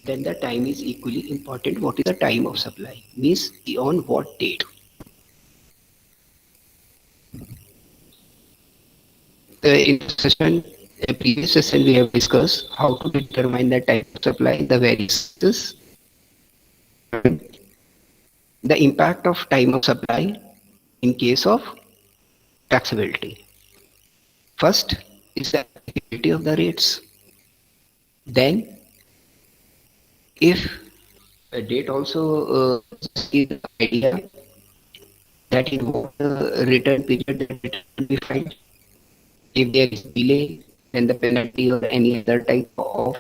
then the time is equally important. What is the time of supply? Means on what date? In the session, a previous session, we have discussed how to determine the time of supply in the various cases and the impact of time of supply in case of taxability. First is the applicability of the rates. Then, if a date also is the idea that in what return period the return will be filed. If there is delay, then the penalty or any other type of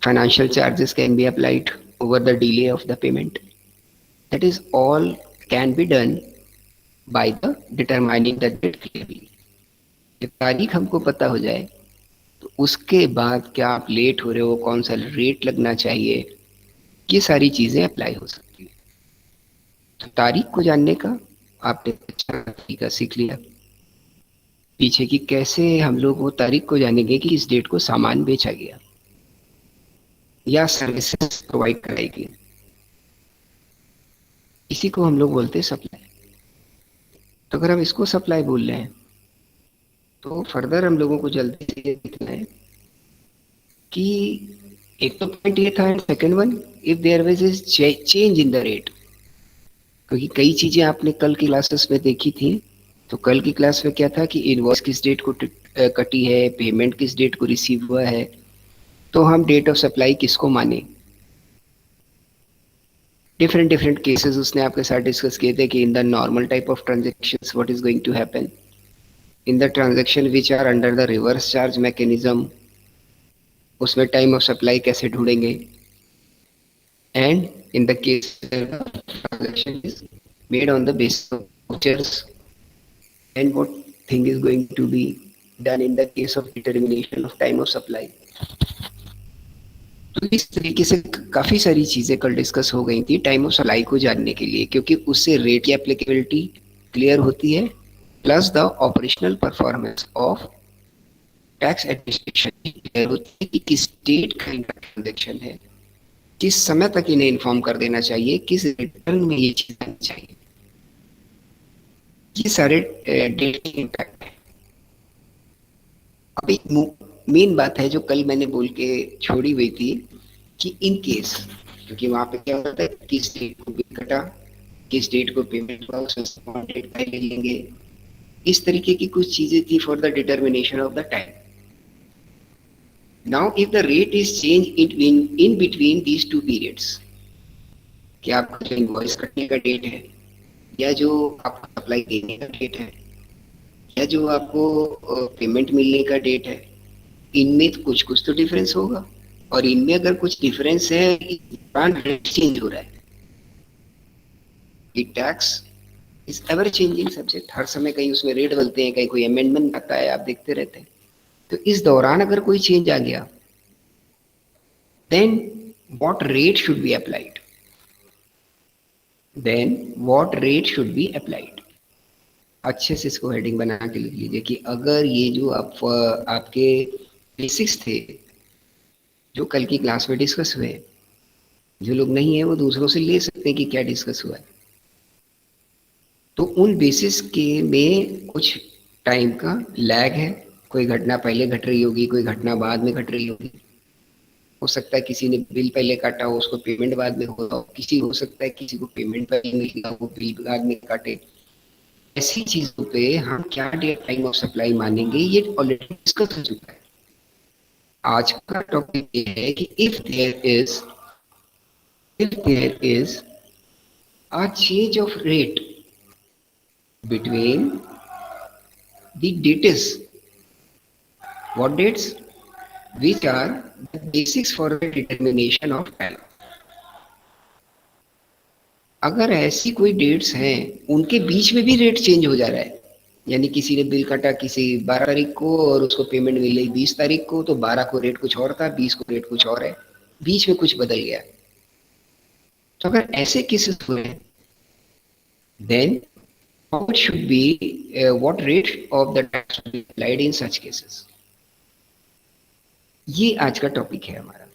financial charges can be applied over the delay of the payment. That is all can be done by the determining the date clearly. जब तारीख हमको पता हो जाए तो उसके बाद क्या आप लेट हो रहे हो, कौन सा रेट लगना चाहिए, ये सारी चीजें अप्लाई हो सकती है। तो तारीख को जानने का आपने अच्छा तरीका सीख लिया पीछे की कैसे हम लोग वो तारीख को जानेंगे कि इस डेट को सामान बेचा गया या सर्विसेज प्रोवाइड कराई गई। इसी को हम लोग बोलते हैं सप्लाई। तो अगर हम इसको सप्लाई बोल रहे हैं तो फर्दर हम लोगों को जल्दी से ये देखना है कि एक तो पॉइंट ये था, second one, if there was a change in the rate. क्योंकि कई चीजें आपने कल की क्लासेस में देखी थी। तो कल की क्लास में क्या था कि इनवॉइस किस डेट को कटी है, पेमेंट किस डेट को रिसीव हुआ है, तो हम डेट ऑफ सप्लाई किसको माने। डिफरेंट डिफरेंट केसेस उसने आपके साथ डिस्कस किए थे कि in the normal type of transactions what is going to happen, in the transaction which are under the reverse charge mechanism उसमें टाइम ऑफ सप्लाई कैसे ढूंढेंगे, and in the case transaction is made on the basis of vouchers and what thing is going to be done in the case of determination of time of supply। तो इस तरीके से काफी सारी चीजें कल डिस्कस हो गई थी टाइम ऑफ सप्लाई को जानने के लिए, क्योंकि उससे रेट की एप्लीकेबिलिटी क्लियर होती है, plus the operational performance of tax administration clear होती है कि किस डेट का इनका ट्रांजेक्शन है, किस समय तक इन्हें इन्फॉर्म कर देना चाहिए, किस रिटर्न में ये चीज आनी चाहिए। ये सारे डेट के इम्पैक्ट है। अब एक मेन बात है जो कल मैंने बोल के छोड़ी हुई थी कि इन केस, क्योंकि वहां पे क्या होता है, किस डेट को बिल कटा, किस डेट को पेमेंट हुआ, उसमें डेट का ले लेंगे। इस तरीके की कुछ चीजें थी for the determination of the time. Now if the rate is change in between these two periods, कि आपका जो इनवॉइस कटने का डेट है या जो आपको सप्लाई देने का डेट है या जो आपको पेमेंट मिलने का डेट है, इनमें तो कुछ कुछ तो डिफरेंस होगा। और इनमें अगर कुछ डिफरेंस है, रेट चेंज हो रहा है। Tax is ever changing subject, हर समय कहीं उसमें रेट बदलते हैं, कहीं कोई अमेंडमेंट आता है, आप देखते रहते हैं। तो इस दौरान अगर कोई चेंज आ गया, then what rate should be applied, then what rate should be applied. अच्छे से इसको हेडिंग बना के लिख लीजिए कि अगर ये जो आपके बेसिक्स थे जो कल की क्लास में डिस्कस हुए, जो लोग नहीं है वो दूसरों से ले सकते हैं कि क्या डिस्कस हुआ है। तो उन बेसिस के में कुछ टाइम का लैग है, कोई घटना पहले घट रही होगी, कोई घटना बाद में घट रही होगी। हो सकता है किसी ने बिल पहले काटा हो, उसको पेमेंट बाद में होगा, किसी हो सकता है किसी को पेमेंट पहले मिलेगा, वो बिल बाद में काटे। ऐसी चीजों पे हम क्या डेट टाइम ऑफ सप्लाई मानेंगे, ये ऑलरेडी डिस्कस हो चुका है। आज का टॉपिक ये है कि if there is a change of rate between the dates, what dates, which are the basics for the determination of time। अगर ऐसी कोई डेट्स हैं उनके बीच में भी रेट चेंज हो जा रहा है, यानी किसी ने बिल काटा किसी 12 तारीख को और उसको पेमेंट मिली 20 तारीख को, तो 12 को रेट कुछ और था, 20 को रेट कुछ और है, बीच में कुछ बदल गया। तो अगर ऐसे केसेस हुए then what should be what rate of the tax should be applied in such cases। ये आज का टॉपिक है हमारा।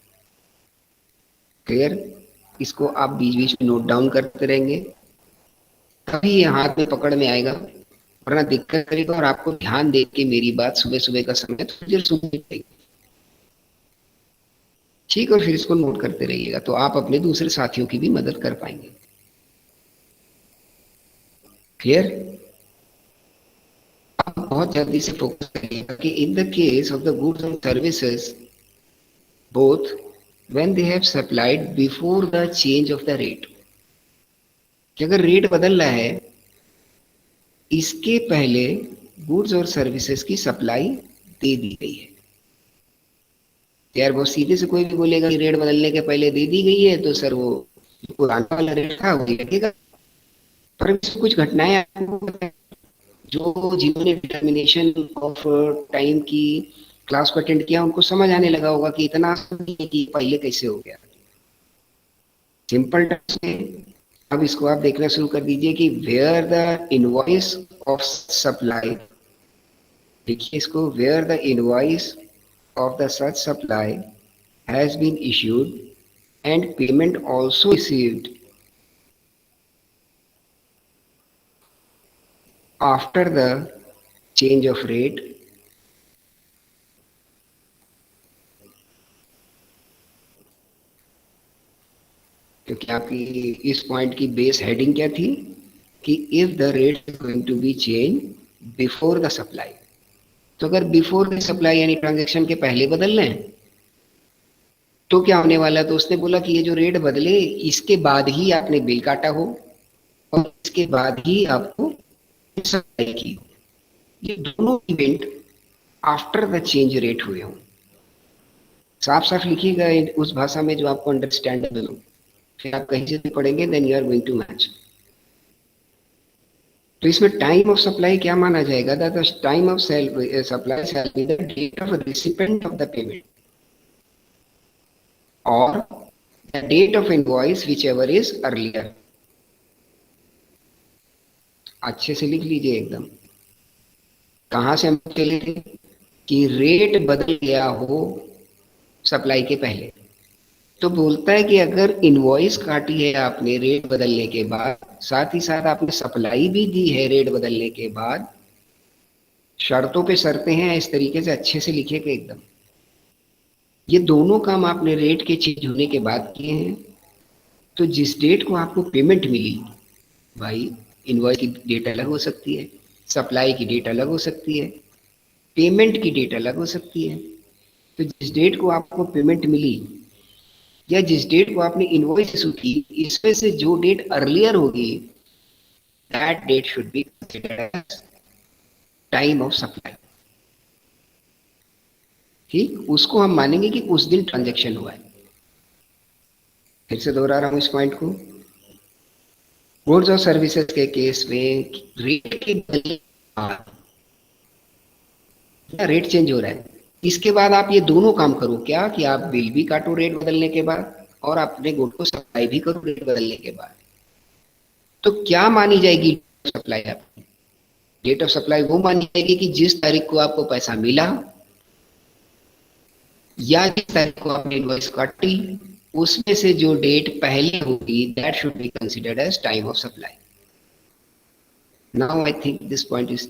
क्लियर? इसको आप बीच बीच में नोट डाउन करते रहेंगे, तभी ये हाथ में पकड़ में आएगा, वरना दिक्कत करेगा। और आपको ध्यान दे के मेरी बात सुबह सुबह का समय थोड़ी देर सुननी पड़ेगी, ठीक? और फिर इसको नोट करते रहिएगा, तो आप अपने दूसरे साथियों की भी मदद कर पाएंगे। क्लियर? आप बहुत जल्दी से फोकस करिएगा कि in the case of the goods and services both when they have supplied before the change of the rate, कि अगर रेट बदल रहा है इसके पहले गुड्स और सर्विसेज की सप्लाई दे दी गई है। यार बहुत सीधे से कोई भी बोलेगा कि रेट बदलने के पहले दे दी गई है, तो सर वो जो पुराना वाला रेट था वही लगेगा। पर इसमें कुछ घटनाएं आपको पता है, जो जिन्होंने डिटर्मिनेशन ऑफ टाइम की क्लास को अटेंड किया उनको समझ आने लगा होगा कि इतना आसान नहीं है कि पहले कैसे हो गया। सिंपल टर्म्स में अब इसको आप देखना शुरू कर दीजिए कि where the invoice of supply, देखिए इसको, where the invoice of the such supply has been issued and payment also received after the change of rate, क्योंकि आपकी इस पॉइंट की बेस हेडिंग क्या थी कि if the rate is going to be change before the supply, तो अगर before the supply यानी ट्रांजेक्शन के पहले बदल रहे हैं तो क्या होने वाला है? तो उसने बोला कि ये जो रेट बदले इसके बाद ही आपने बिल काटा हो और इसके बाद ही आपको सप्लाई की हो, ये दोनों event after the change rate हुए हों। साफ साफ लिखिएगा उस भाषा में जो आपको अंडरस्टैंडेबल हो, फिर आप कहीं से भी पढ़ेंगे then you are going to match. तो इसमें टाइम ऑफ सप्लाई क्या माना जाएगा? The time of supply shall be the date of recipient of the payment और the date of invoice whichever is earlier. अच्छे से लिख लीजिए एकदम। कहां से हम चले थे कि रेट बदल गया हो सप्लाई के पहले, तो बोलता है कि अगर इनवॉइस काटी है आपने रेट बदलने के बाद, साथ ही साथ आपने सप्लाई भी दी है रेट बदलने के बाद, शर्तों पे शर्तें हैं, इस तरीके से अच्छे से लिखेगा एकदम। ये दोनों काम आपने रेट के चेंज होने के बाद किए हैं, तो जिस डेट को आपको पेमेंट मिली, भाई इनवॉइस की डेट अलग हो सकती है, सप्लाई की डेट अलग हो सकती है, पेमेंट की डेट अलग हो सकती है। तो जिस डेट को आपको पेमेंट मिली या जिस डेट को आपने इनवॉइस इशू की, इसमें से जो डेट अर्लियर होगी that date should be considered as time of supply. ठीक, उसको हम मानेंगे कि उस दिन ट्रांजैक्शन हुआ है। फिर से दोहरा रहा हूं इस पॉइंट को। गुड्स और सर्विसेज के केस में रेट के बदलने के बाद रेट चेंज हो रहा है, इसके बाद आप ये दोनों काम करो, क्या कि आप बिल भी काटो रेट बदलने के बाद और अपने गुड को सप्लाई भी करो रेट बदलने के बाद। तो क्या मानी जाएगी सप्लाई? आपकी डेट ऑफ सप्लाई वो मानी जाएगी कि जिस तारीख को आपको पैसा मिला या जिस तारीख को आपने इनवॉइस काटी, उसमें से जो डेट पहले होगी that should be considered as time of supply. Now I think this point is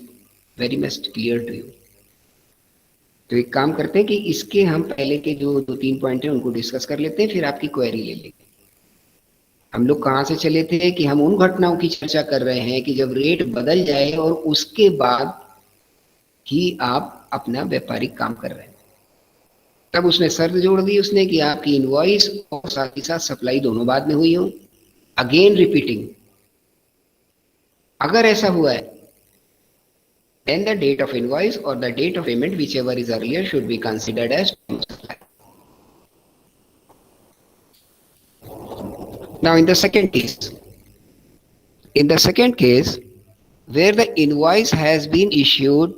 very much clear to you. तो एक काम करते हैं कि इसके हम पहले के जो 2-3 पॉइंट है उनको डिस्कस कर लेते हैं, फिर आपकी क्वेरी ले लेंगे। हम लोग कहाँ से चले थे कि हम उन घटनाओं की चर्चा कर रहे हैं कि जब रेट बदल जाए और उसके बाद ही आप अपना व्यापारिक काम कर रहे हैं। तब उसने शर्त जोड़ दी उसने कि आपकी इनवॉइस और साथ ही साथ सप्लाई दोनों बाद में हुई हो। अगेन रिपीटिंग, अगर ऐसा हुआ है then the date of invoice or the date of payment whichever is earlier should be considered as time of supply. Now in the second case where the invoice has been issued,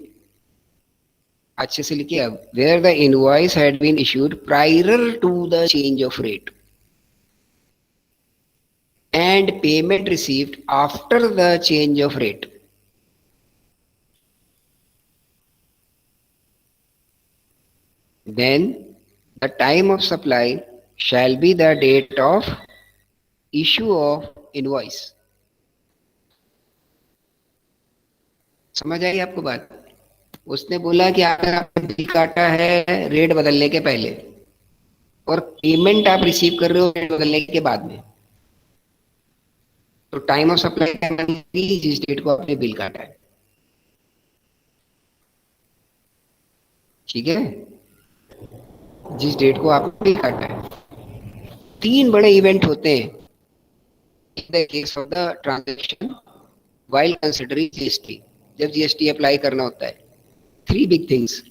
अच्छे से लिखिए अब, where the invoice had been issued prior to the change of rate and payment received after the change of rate, then the time of supply shall be the date of issue of invoice. समझ आई आपको बात? उसने बोला कि अगर आपने bill काटा है रेट बदलने के पहले और पेमेंट आप रिसीव कर रहे हो रेट बदलने के बाद में, तो टाइम ऑफ सप्लाई टाइम जिस डेट को आपने बिल काटा है, ठीक है, जिस डेट को आपने बिल काटा है। तीन बड़े इवेंट होते हैं इन the case of the transaction while considering GST, जब जीएसटी अप्लाई करना होता है। Three big things.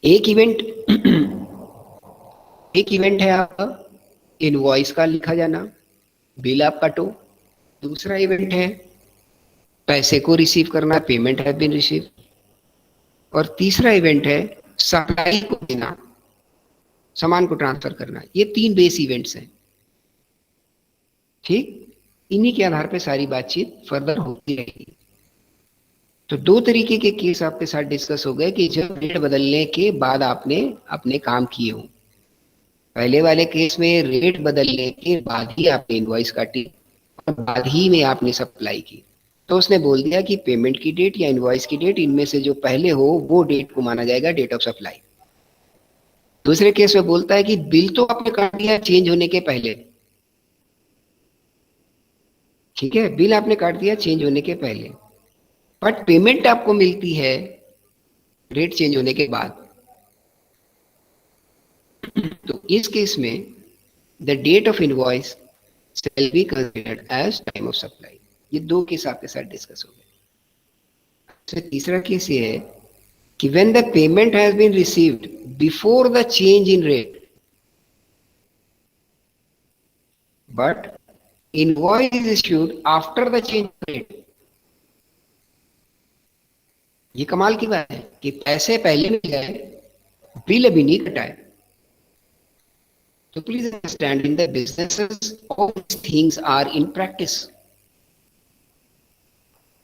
एक इवेंट एक इवेंट है आपका इनवॉइस का लिखा जाना, बिल आप काटो। दूसरा इवेंट है पैसे को रिसीव करना, पेमेंट हैव बीन रिसीव। और तीसरा इवेंट है सप्लाई को देना, सामान को ट्रांसफर करना। ये तीन बेस इवेंट्स हैं, ठीक। इन्हीं के आधार पे सारी बातचीत फर्दर होती रहेगी। तो दो तरीके के केस आपके साथ डिस्कस हो गए कि जब रेट बदलने के बाद आपने अपने काम किए हो। पहले वाले केस में रेट बदलने के बाद ही आपने इनवॉइस काटी और बाद ही में आपने सप्लाई की, तो उसने बोल दिया कि पेमेंट की डेट या इनवॉइस की डेट, इनमें से जो पहले हो वो डेट को माना जाएगा डेट ऑफ सप्लाई। दूसरे केस में बोलता है कि बिल तो आपने काट दिया चेंज होने के पहले, ठीक है, बिल आपने काट दिया चेंज होने के पहले, बट पेमेंट आपको मिलती है रेट चेंज होने के बाद। तो इस केस में the date of invoice shall be considered as time of supply। ये दो केस आपके साथ डिस्कस हो गए। तीसरा केस ये है कि when the payment has been received before the change in rate but invoice is issued after the change in rate। ये कमाल की बात है कि पैसे पहले मिल गए, बिल अभी नहीं कटा है। तो please understand in the businesses all things are in practice.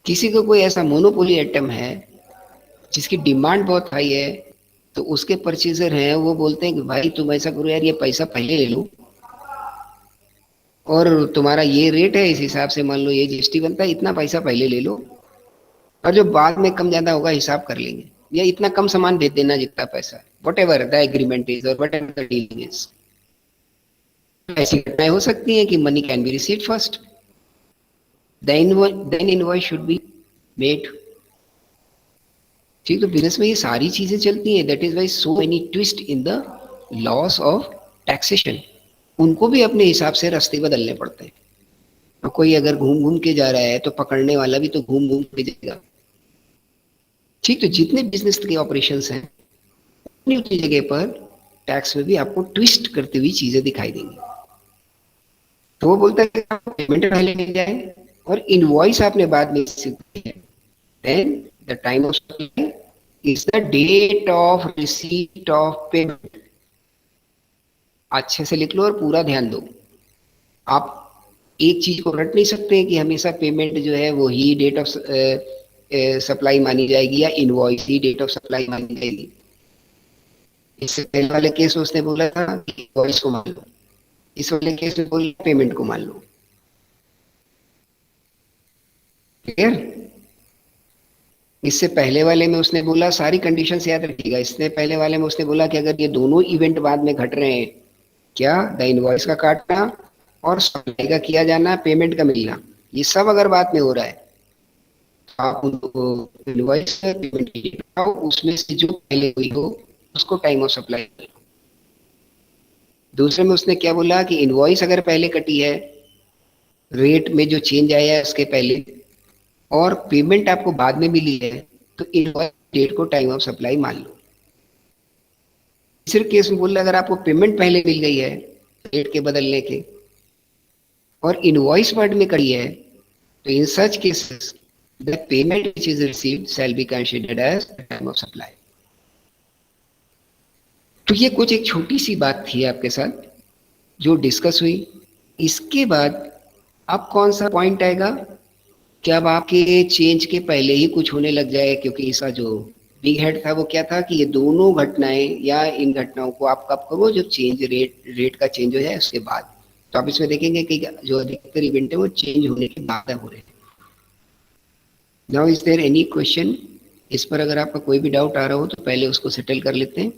किसी को कोई ऐसा मोनोपोली आइटम है जिसकी डिमांड बहुत हाई है, तो उसके परचेजर हैं वो बोलते हैं कि भाई तुम ऐसा करो यार, ये पैसा पहले ले लो और तुम्हारा ये रेट है, इस हिसाब से मान लो ये जीएसटी बनता है, इतना पैसा पहले ले लो और जो बाद में कम ज्यादा होगा हिसाब कर लेंगे, या इतना कम सामान भेज देना जितना पैसा है, whatever the agreement is और whatever the dealing is. ऐसी घटनाएं हो सकती हैं कि money can be received first, then invoice should be made. ठीक, तो बिजनेस में ये सारी चीजें चलती हैं। That is why so many twist in the laws of taxation. उनको भी अपने हिसाब से रास्ते बदलने पड़ते हैं। तो कोई अगर घूम घूम के जा रहा है तो पकड़ने वाला भी तो घूम घूम के जाएगा। ठीक, तो जितने बिजनेस के ऑपरेशंस हैं अपनी अपनी जगह पर टैक्स में भी आपको ट्विस्ट करती हुई चीजें दिखाई देंगी। तो वो बोलता है कि आपको पेमेंट पहले मिल जाए और इनवॉइस आपने बाद में रिसीव की है, then the time of supply is the date of receipt of payment. अच्छे से लिख लो और पूरा ध्यान दो। आप एक चीज को रट नहीं सकते कि हमेशा पेमेंट जो है वो ही डेट ऑफ सप्लाई मानी जाएगी या इनवॉइस ही डेट ऑफ सप्लाई मानी जाएगी। इससे पहले वाले केस में उसने बोला था कि इनवॉइस को मान लो, इस वाले केस में बोला पेमेंट को मान लो। क्लियर? इससे पहले वाले में उसने बोला, सारी कंडीशंस याद रखिएगा, इससे पहले वाले में उसने बोला कि अगर ये दोनों इवेंट बाद में घट रहे हैं, क्या द इनवॉइस का काटना और सप्लाई का किया जाना, पेमेंट का मिलना, ये सब अगर बाद में हो रहा है, आप उनको इनवॉइस पेमेंट की डेट उसमें से जो पहले हुई हो उसको टाइम ऑफ सप्लाई। दूसरे में उसने क्या बोला कि इनवॉइस अगर पहले कटी है, रेट में जो चेंज आया है उसके पहले, और पेमेंट आपको बाद में मिली है, तो इनवॉइस डेट को टाइम ऑफ सप्लाई मान लो। तीसरे केस में बोल रहा है अगर आपको पेमेंट पहले मिल गई है डेट के बदलने के और इनवॉइस बाद में करी है, तो in such cases the payment which is received shall be considered as time of supply. तो ये कुछ एक छोटी सी बात थी आपके साथ जो डिस्कस हुई। इसके बाद अब कौन सा पॉइंट आएगा कि अब आपके चेंज के पहले ही कुछ होने लग जाए, क्योंकि इसका जो बिग हेड था वो क्या था कि ये दोनों घटनाएं या इन घटनाओं को आप कब करो, जो चेंज रेट का चेंज हो जाए उसके बाद। तो आप इसमें देखेंगे कि जो अधिकतर इवेंट है वो चेंज होने के बाद हो रहे हैं। Now is there any question? इस पर अगर आपका कोई भी डाउट आ रहा हो तो पहले उसको सेटल कर लेते हैं,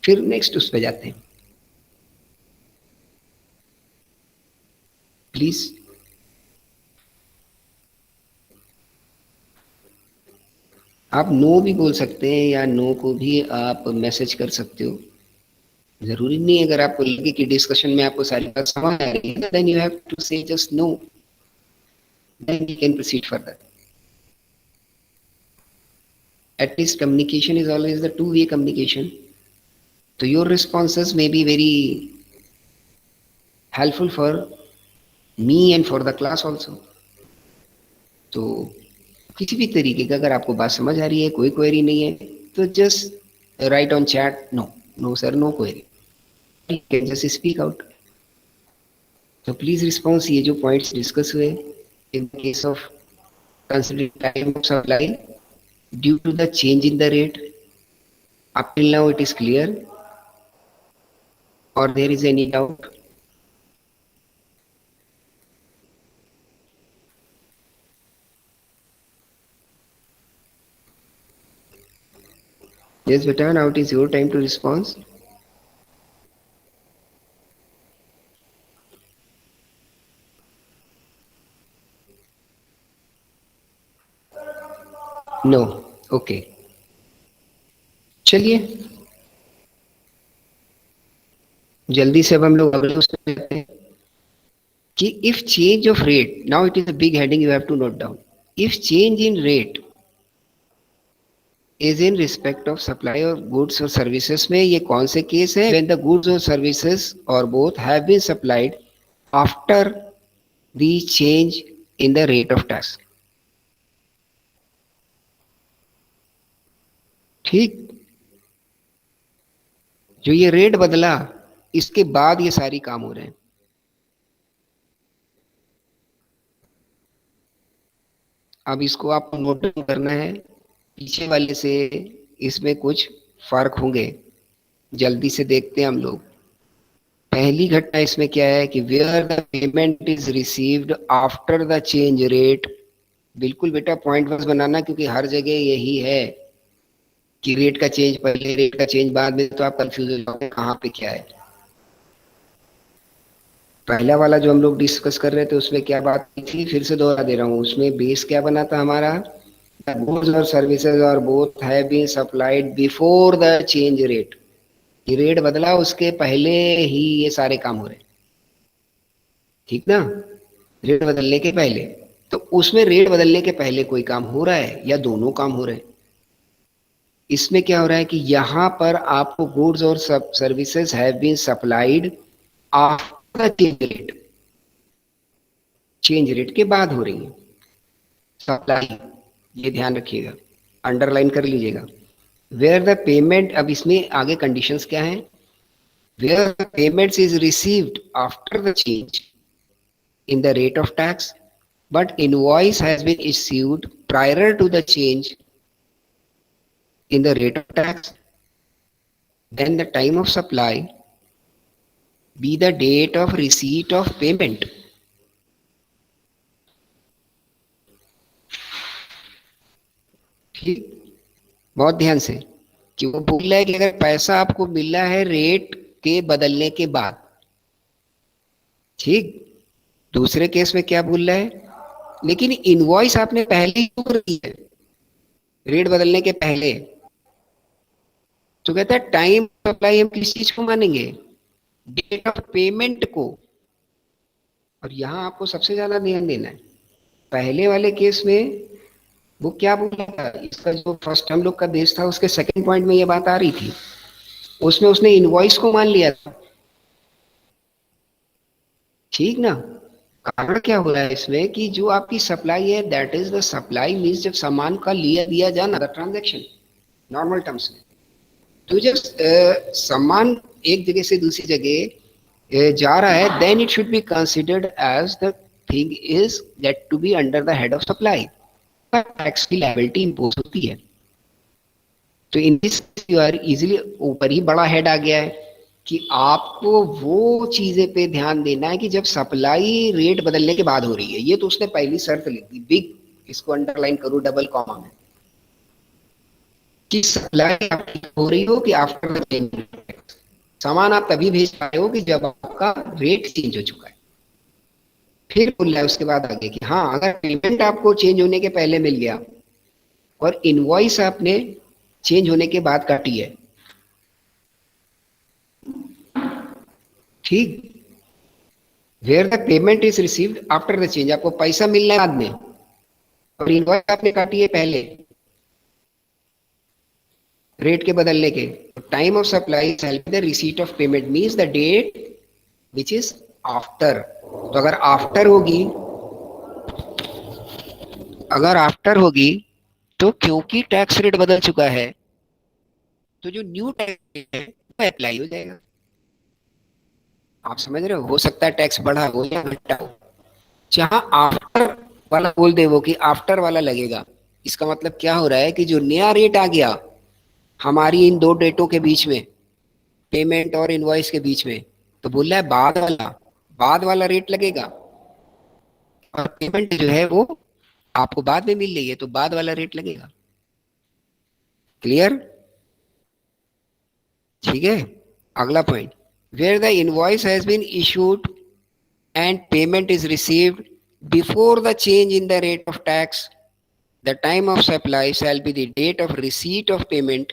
फिर नेक्स्ट उस पर जाते हैं, प्लीज। आप नो भी बोल सकते हैं या नो को भी आप मैसेज कर सकते हो, जरूरी नहीं है। अगर आपको लगे कि डिस्कशन में आपको सारी बात समझ आ रही है, then you have to say just no, then you can proceed further. At least communication is always the two-way communication. So your responses may be very helpful for me and for the class also. तो किसी भी तरीके का अगर आपको बात समझ आ रही है, कोई क्वेरी नहीं है, तो just write on chat no, no sir, no query, you can just speak out. तो प्लीज रिस्पॉन्स, ये जो पॉइंट्स डिस्कस हुए, in case of considering time of supply due to the change in the rate, up till now it is clear or there is any doubt? Yes beta, now it is your time to respond. No, okay, चलिए जल्दी से अब हम लोग अगले उसमें जाते हैं कि if change of rate, now it is a big heading, you have to note down, if change in rate is in respect of supply of goods और सर्विसेज में ये कौन से केस है? व्हेन द गुड्स और services और both have been supplied after the change in the rate of tax. ठीक, जो ये रेट बदला इसके बाद ये सारी काम हो रहे हैं। अब इसको आपको नोट करना है, पीछे वाले से इसमें कुछ फर्क होंगे, जल्दी से देखते हैं हम लोग। पहली घटना इसमें क्या है कि where the payment is received after the change rate. बिल्कुल बेटा पॉइंट वाइज बनाना, क्योंकि हर जगह यही है कि रेट का चेंज पहले, रेट का चेंज बाद में, तो आप कंफ्यूज हो जाओगे कहाँ पे क्या है। पहला वाला जो हम लोग डिस्कस कर रहे थे उसमें क्या बात की थी, फिर से दोहरा दे रहा हूँ, उसमें बेस क्या बना था हमारा, गुड्स और सर्विसेज और both have been supplied before the change rate. ये रेट बदला उसके पहले ही ये सारे काम हो रहे हैं, ठीक ना, रेट बदलने के पहले। तो उसमें रेट बदलने के पहले कोई काम हो रहा है या दोनों काम हो रहे हैं? इसमें क्या हो रहा है कि यहां पर आपको गुड्स और services have been supplied after change rate, change rate के बाद हो रही है सप्लाई, ये ध्यान रखिएगा, अंडरलाइन कर लीजिएगा। वेयर द पेमेंट, अब इसमें आगे कंडीशंस क्या हैं, where the payments is received after the change in the rate of tax but invoice has been issued prior to the change in the rate of tax, then the time of supply be the date of receipt of payment। ठीक, बहुत ध्यान से, कि वो बोल रहा है कि अगर पैसा आपको मिला है रेट के बदलने के बाद, ठीक, दूसरे केस में क्या बोल रहा है, लेकिन इनवॉइस आपने पहले ही क्यों कर दी है रेट बदलने के पहले, तो कहता है टाइम सप्लाई हम किस चीज को मानेंगे, डेट ऑफ पेमेंट को। और यहां आपको सबसे ज्यादा ध्यान देना है, पहले वाले केस में वो क्या बोल रहा था, इसका जो फर्स्ट हम लोग का बेस था उसके सेकंड पॉइंट में ये बात आ रही थी, उसमें उसने इनवॉइस को मान लिया था, ठीक ना। कारण क्या हो रहा है इसमें कि जो आपकी सप्लाई है, that is the supply means जब सामान का लिया दिया जाना, द ट्रांजेक्शन नॉर्मल टर्म्स में। तो जब सामान एक जगह से दूसरी जगह जा रहा है, then it should be considered as the thing is get to be under the head of supply, tax की लायबिलिटी इंपोज होती है। तो in this you are easily, ऊपर ही बड़ा हेड आ गया है कि आपको वो चीजें पे ध्यान देना है कि जब सप्लाई रेट बदलने के बाद हो रही है, ये तो उसने पहली शर्त लिख दी बिग, इसको अंडरलाइन करो डबल कॉमा में, कि सप्लाई आपकी हो रही हो कि आफ्टर द पेमेंट, सामान आप तभी भेज पाए हो कि जब आपका रेट चेंज हो चुका है। फिर बोल रहा है उसके बाद आगे कि हाँ, अगर पेमेंट आपको चेंज होने के पहले मिल गया और इनवॉइस आपने चेंज होने के बाद काटी है, ठीक, where the payment is received after the change, आपको पैसा मिलना है बाद में और इनवॉइस आपने काटी है पहले रेट के बदलने के, time of supply shall be the receipt of payment means the date which is after. तो अगर आफ्टर होगी, अगर आफ्टर होगी तो क्योंकि टैक्स रेट बदल चुका है तो जो न्यू टैक्स है वो अप्लाई हो जाएगा। आप समझ रहे हो सकता है टैक्स बढ़ा हो या घटा हो, जहां आफ्टर वाला बोल दे वो कि आफ्टर वाला लगेगा, इसका मतलब क्या हो रहा है कि जो नया रेट आ गया हमारी इन दो डेटों के बीच में, पेमेंट और इनवॉइस के बीच में, तो बोल रहा है बाद वाला रेट लगेगा, और पेमेंट जो है वो आपको बाद में मिल रही है तो बाद वाला रेट लगेगा। क्लियर? ठीक है, अगला point, where the invoice has been issued and payment is received before the change in the rate of tax, the time of supply shall be the date of receipt of payment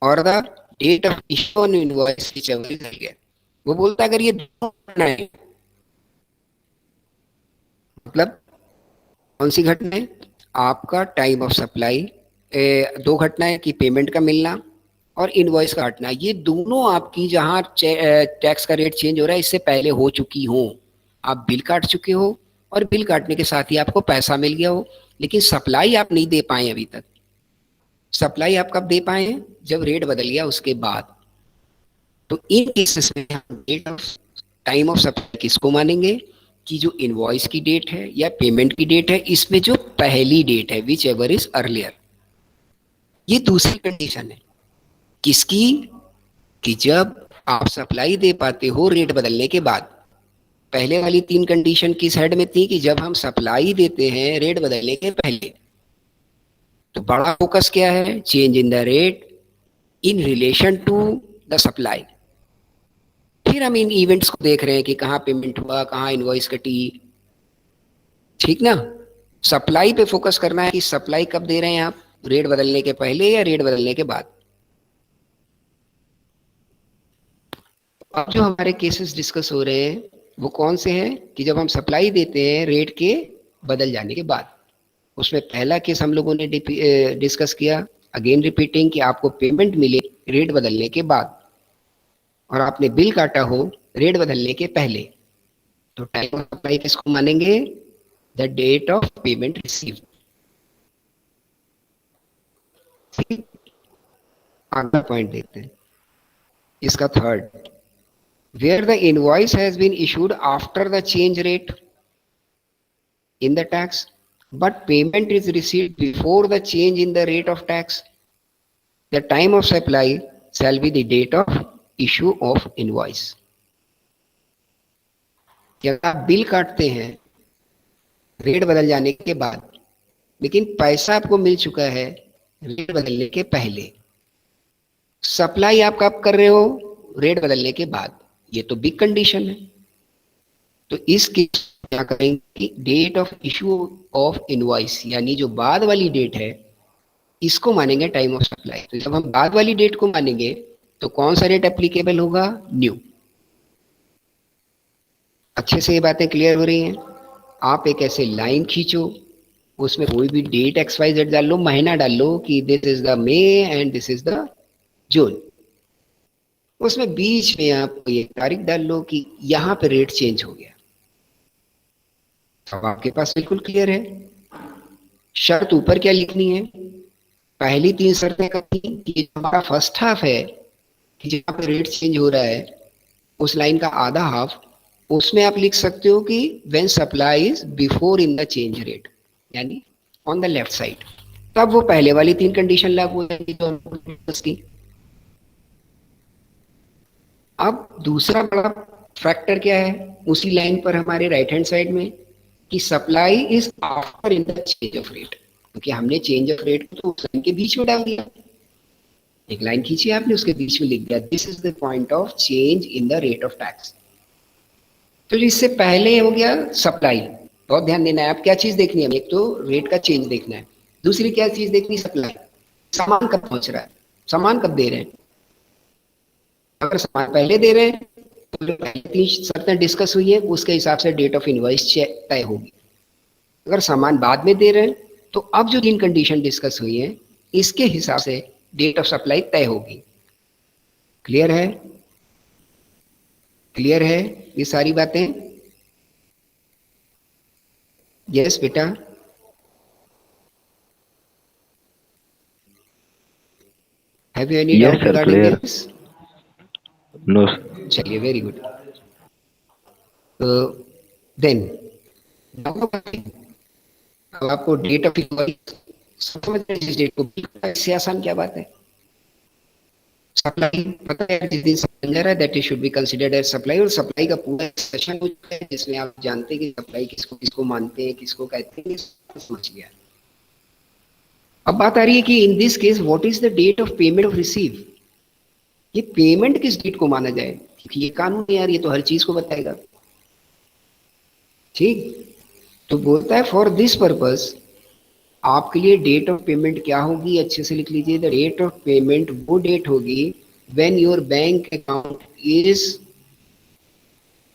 or the date of issue on invoice, whichever is earlier। वो बोलता है अगर ये दो घटना है, मतलब कौन सी घटना है, आपका टाइम ऑफ सप्लाई, दो घटना है कि पेमेंट का मिलना और इनवॉइस का हटना, ये दोनों आपकी जहां टैक्स का रेट चेंज हो रहा है इससे पहले हो चुकी हो, आप बिल काट चुके हो और बिल काटने के साथ ही आपको पैसा मिल गया हो, लेकिन सप्लाई आप नहीं दे पाए अभी तक। सप्लाई आप कब दे पाए हैं? जब रेट बदल गया उसके बाद। तो इन केसेस में हम date of time of supply किसको मानेंगे कि जो इनवॉइस की डेट है या पेमेंट की डेट है, इसमें जो पहली डेट है विच एवर इज अर्लियर। ये दूसरी कंडीशन है किसकी, कि जब आप सप्लाई दे पाते हो रेट बदलने के बाद। पहले वाली तीन कंडीशन किस हेड में थी कि जब हम सप्लाई देते हैं रेट बदलने के पहले। तो बड़ा फोकस क्या है, change in the rate in relation to the supply. फिर हम इन इवेंट्स को देख रहे हैं कि कहाँ पेमेंट हुआ, कहाँ इनवॉइस कटी, ठीक ना। सप्लाई पे फोकस करना है कि सप्लाई कब दे रहे हैं आप, रेट बदलने के पहले या रेट बदलने के बाद। अब जो हमारे केसेस डिस्कस हो रहे हैं वो कौन से हैं कि जब हम सप्लाई देते हैं रेट के बदल जाने के बाद। उसमें पहला केस हम लोगों ने डिस्कस किया, अगेन रिपीटिंग, कि आपको पेमेंट मिले रेट बदलने के बाद और आपने बिल काटा हो रेट बदलने के पहले। तो टाइम ऑफ सप्लाई किसको मानेंगे, the date of payment received. अगला पॉइंट देखते हैं, इसका third, where the invoice has been issued after the change rate in the tax but payment is received before the change in the rate of tax, the time of supply shall be the date of issue of invoice। क्या आप bill काटते हैं rate बदल जाने के बाद लेकिन पैसा आपको मिल चुका है रेट बदलने के पहले, सप्लाई आप कब कर रहे हो, रेट बदलने के बाद, ये तो बिग कंडीशन है। तो इस केस क्या करेंगे कि date of issue of invoice, यानी जो बाद वाली डेट है इसको मानेंगे टाइम ऑफ सप्लाई। तो जब हम बाद वाली डेट को मानेंगे तो कौन सा रेट एप्लीकेबल होगा, न्यू। अच्छे से ये बातें क्लियर हो रही हैं। आप एक ऐसे लाइन खींचो, उसमें कोई भी डेट एक्स वाई जेड डाल लो, महीना डाल लो कि this is the may and this is the June, उसमें बीच में आप ये तारीख डाल लो कि यहां पे रेट चेंज हो गया। अब आपके पास बिल्कुल क्लियर है। शर्त ऊपर क्या लिखनी है, पहली तीन शर्तें करनी कि हमारा फर्स्ट हाफ है कि जहां पे रेट चेंज हो रहा है उस लाइन का आधा हाफ, उसमें आप लिख सकते हो कि when supply is before in the change rate, यानी ऑन द लेफ्ट साइड। तब वो पहले वाली 3 कंडीशन लागू हो जाएगी जो हमने डिस्कस की। अब दूसरा बड़ा फैक्टर क्या है उसी लाइन पर हमारे राइट हैंड साइड में, कि supply is after in the change of rate, क्योंकि हमने चेंज ऑफ रेट को तो उस लाइन के बीच में डाल दिया, एक लाइन खींची आपने, उसके बीच में लिख दिया this is the point of change in the rate of tax. तो इससे पहले हो गया सप्लाई, बहुत ध्यान देना है, आप क्या चीज देखनी है, एक तो रेट का चेंज देखना है, दूसरी क्या चीज देखनी है, सप्लाई, सामान कब पहुंच रहा है, सामान कब दे रहे हैं। अगर सामान पहले दे रहे हैं तो पहले 3 शर्तें डिस्कस हुई है उसके हिसाब से डेट ऑफ इनवॉइस तय होगी। अगर सामान बाद में दे रहे हैं तो अब जो 3 कंडीशन डिस्कस हुई है इसके हिसाब से डेट ऑफ सप्लाई तय होगी। क्लियर है, क्लियर है ये सारी बातें? यस बेटा, have you any doubt regarding this? No. चलिए, वेरी गुड। देन अब आपको डेट ऑफ इनवॉइस समझ रहे हैं, जिस डेट को, इससे आसान क्या बात है। सप्लाई पता है जिस दिन समझ रहा है that it should be considered as supply, और सप्लाई का पूरा सेशन हो चुका है जिसमें आप जानते हैं कि सप्लाई किसको किसको मानते हैं, किसको कहते हैं, समझ गया। अब बात आ रही है कि in this case what is the date of payment of receive, ये पेमेंट किस डेट को माना जाए, क्योंकि ये कानून है यार, ये तो हर चीज को बताएगा। ठीक, तो बोलता है फॉर दिस पर्पस आपके लिए डेट ऑफ पेमेंट क्या होगी, अच्छे से लिख लीजिए, द डेट ऑफ पेमेंट वो डेट होगी when your bank account is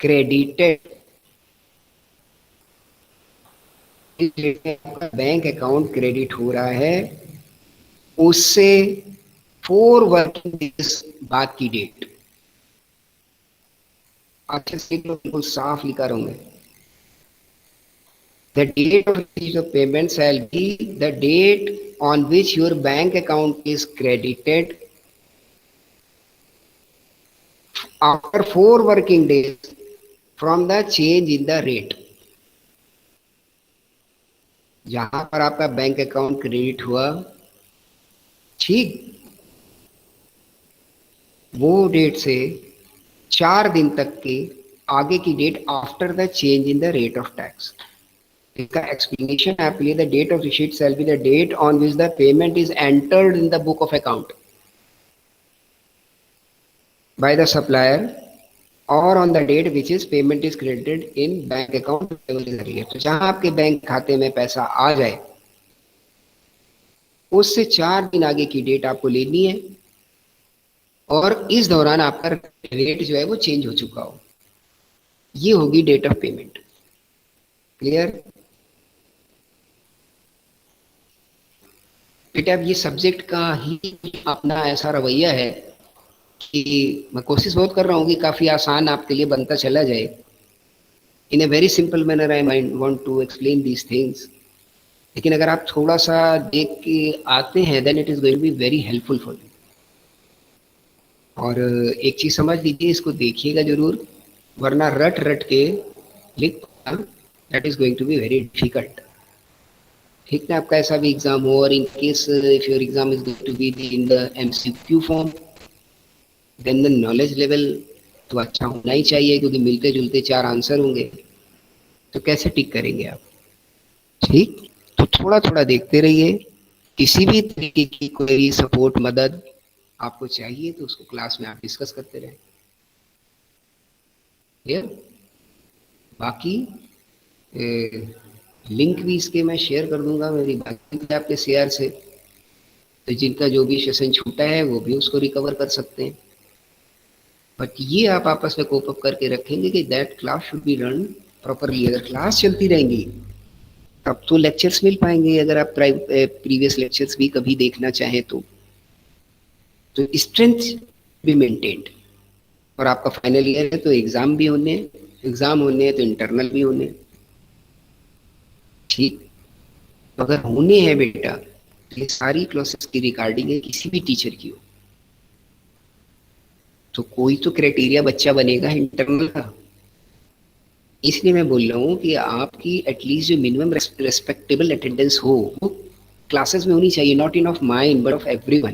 credited, bank account credit हो रहा है उससे 4 वर्किंग डेज बाद की डेट। अच्छे से बिल्कुल साफ लिखा रहूंगा, the date of receipt of payment shall be the date on which your bank account is credited after 4 working days from the change in the rate। जहां पर आपका बैंक अकाउंट क्रेडिट हुआ, ठीक, वो डेट से 4 दिन तक के आगे की date after the change in the rate of tax. इसका एक्सप्लेनेशन आपके लिए, the date of receipt shall be the date on which the payment is entered in the book of account by the supplier और on the date which is payment is credited in bank account. तो जहां आपके bank खाते में पैसा आ जाए उससे 4 दिन आगे की डेट आपको लेनी है, और इस दौरान आपका रेट जो है वो चेंज हो चुका हो, ये होगी डेट ऑफ पेमेंट। क्लियर बेटा? अब ये सब्जेक्ट का ही अपना ऐसा रवैया है कि मैं कोशिश बहुत कर रहा हूँ कि काफ़ी आसान आपके लिए बनता चला जाए। In a very simple manner I mind want to explain these things, लेकिन अगर आप थोड़ा सा देख के आते हैं then it is going to be very helpful for you. और एक चीज़ समझ लीजिए, इसको देखिएगा जरूर, वरना रट रट के लिख that is going to be very difficult. ठीक है, आपका ऐसा भी एग्जाम हो, और in case if your exam is going to be in the MCQ form, then the knowledge level तो अच्छा होना ही चाहिए, क्योंकि मिलते जुलते 4 आंसर होंगे तो कैसे टिक करेंगे आप। ठीक, तो थोड़ा थोड़ा देखते रहिए, किसी भी तरीके की क्वेरी, सपोर्ट, मदद आपको चाहिए तो उसको क्लास में आप डिस्कस करते रहें। क्लियर? बाकी लिंक भी इसके मैं शेयर कर दूंगा मेरी बाकी आपके शेयर से, तो जिनका जो भी सेशन छूटा है वो भी उसको रिकवर कर सकते हैं। बट ये आप आपस में कोप अप करके रखेंगे कि that class should be run properly. अगर क्लास चलती रहेंगी तब तो लेक्चर्स मिल पाएंगे, अगर आप प्रीवियस लेक्चर्स भी कभी देखना चाहें तो स्ट्रेंथ भी मेंटेन्ड। और आपका फाइनल ईयर है तो एग्जाम भी होने, एग्जाम होने हैं तो इंटरनल भी होने। ठीक, तो अगर होने हैं बेटा, ये सारी क्लासेस की रिकॉर्डिंग है किसी भी टीचर की हो, तो कोई तो क्राइटेरिया बच्चा बनेगा इंटरनल का। इसलिए मैं बोल रहा हूँ कि आपकी एटलीस्ट जो मिनिमम रेस्पेक्टेबल अटेंडेंस हो क्लासेस में होनी चाहिए, not in of mind but of everyone,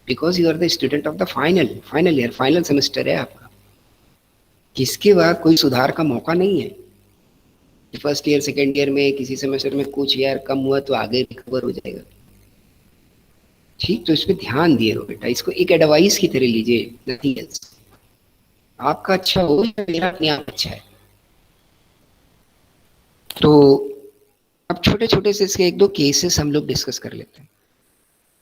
because you are the student of the final year, final semester है आपका, जिसके बाद कोई सुधार का मौका नहीं है। फर्स्ट ईयर सेकेंड ईयर में किसी सेमेस्टर में कुछ यार कम हुआ तो आगे रिकवर हो जाएगा। ठीक, तो इस पे ध्यान दिए हो बेटा, इसको एक एडवाइस की तरह लीजिए, नथिंग एल्स। आपका अच्छा हो या मेरा अपने आप अच्छा है। तो अब छोटे छोटे से इसके एक दो केसेस हम लोग डिस्कस कर लेते हैं,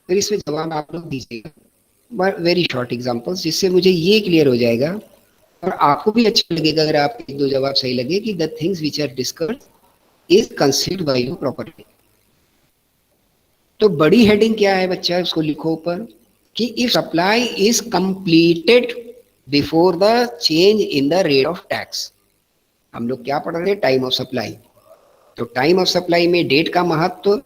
फिर इसमें जवाब आप लोग दीजिएगा, वेरी शॉर्ट एग्जांपल्स, जिससे मुझे ये क्लियर हो जाएगा और आपको भी अच्छा लगेगा अगर आपके एक दो जवाब सही लगे कि the things which are discussed is considered by you properly. तो बड़ी हेडिंग क्या है बच्चा, उसको लिखो ऊपर कि if supply is completed before the change in the rate of tax. हम लोग क्या पढ़ रहे हैं, टाइम ऑफ सप्लाई। तो टाइम ऑफ सप्लाई में डेट का महत्व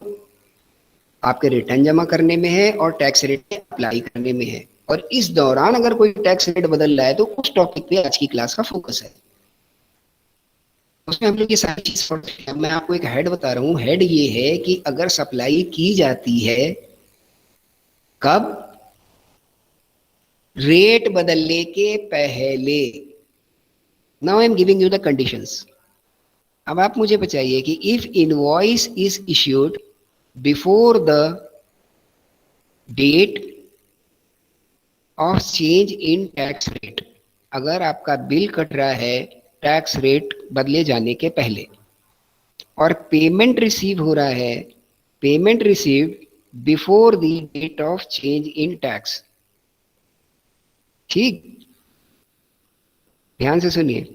आपके रिटर्न जमा करने में है और टैक्स रेट अप्लाई करने में है, और इस दौरान अगर कोई टैक्स रेट बदल रहा है तो उस टॉपिक पे आज की क्लास का फोकस है। उसमें हम लोग ये सारी चीज पढ़ते हैं। मैं आपको एक हेड बता रहा हूँ, हेड ये है कि अगर सप्लाई की जाती है कब, रेट बदलने के पहले। Now I am giving you the conditions. अब आप मुझे बताइए कि if invoice is issued before the date of change in tax rate, अगर आपका बिल कट रहा है टैक्स रेट बदले जाने के पहले, और पेमेंट रिसीव हो रहा है, payment received before the date of change in tax. ठीक, ध्यान से सुनिए,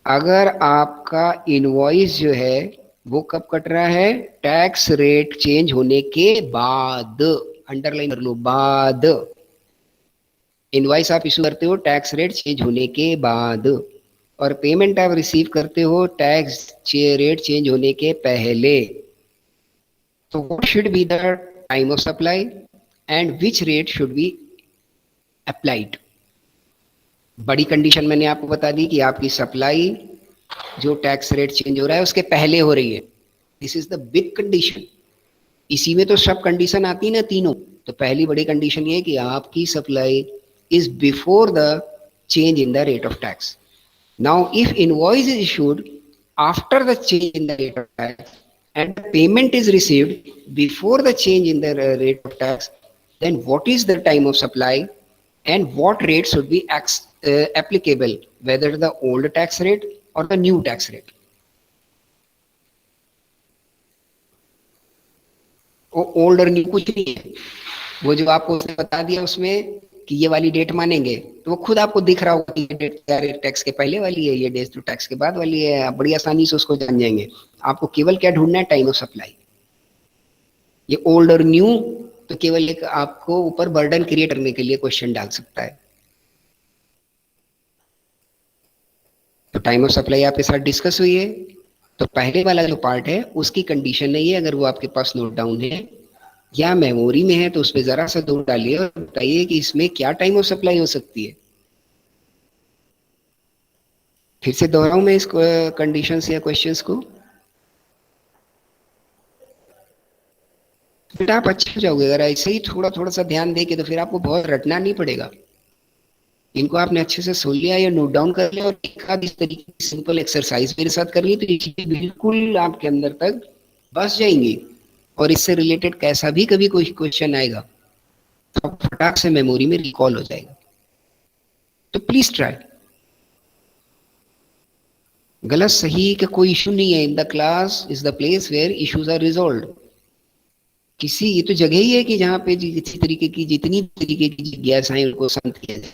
अगर आपका इनवॉइस जो है वो कब कट रहा है, टैक्स रेट चेंज होने के बाद, अंडरलाइन कर लो, बाद। इनवॉइस आप इशू करते हो टैक्स रेट चेंज होने के बाद, और पेमेंट आप रिसीव करते हो टैक्स रेट चेंज होने के पहले। तो what should be the time of supply and which rate should be applied. बड़ी कंडीशन मैंने आपको बता दी कि आपकी सप्लाई जो टैक्स रेट चेंज हो रहा है उसके पहले हो रही है, this is the big condition. इसी में तो सब कंडीशन आती है ना तीनों। तो पहली बड़ी कंडीशन ये है कि आपकी supply is before the change in the rate of tax. Now if invoice is issued after the change in the rate of tax and payment is received before the change in the rate of tax, then what is the time of supply and what rate should be applicable, whether the old tax rate or the new tax rate. वो old और new कुछ नहीं है, वो जो आपको उसने बता दिया उसमें कि ये वाली डेट मानेंगे, तो वो खुद आपको दिख रहा होगा कि ये डेट टैक्स के पहले वाली है, ये डेट तो टैक्स के बाद वाली है, आप बड़ी आसानी से उसको जान जाएंगे। आपको केवल क्या ढूंढना है, टाइम ऑफ सप्लाई। ये ओल्ड और न्यू तो केवल एक आपको ऊपर बर्डन क्रिएट करने के लिए क्वेश्चन डाल सकता है। तो टाइम ऑफ सप्लाई आपके साथ डिस्कस हुई है, तो पहले वाला जो पार्ट है उसकी कंडीशन नहीं है, अगर वो आपके पास नोट डाउन है या मेमोरी में है तो उस पर जरा सा जोर डालिए और बताइए कि इसमें क्या टाइम ऑफ सप्लाई हो सकती है। फिर से दोहराऊं मैं इस कंडीशंस या क्वेश्चंस को, बेटा आप अच्छे हो जाओगे अगर ऐसे ही थोड़ा थोड़ा सा ध्यान देके, तो फिर आपको बहुत रटना नहीं पड़ेगा। इनको आपने अच्छे से सुन लिया या नोट डाउन कर लिया और एक आध इस तरीके की सिंपल एक्सरसाइज मेरे साथ कर ली, तो ये बिल्कुल आपके अंदर तक बस जाएंगी, और इससे रिलेटेड कैसा भी कभी कोई क्वेश्चन आएगा तो फटाक से मेमोरी में रिकॉल हो जाएगा। तो प्लीज ट्राई। गलत सही का कोई इशू नहीं है, in the class is the place where issues are resolved. किसी, ये तो जगह ही है कि जहां पे किसी तरीके की, जितनी तरीके की जिज्ञासाएं उनको शांत किया जाए,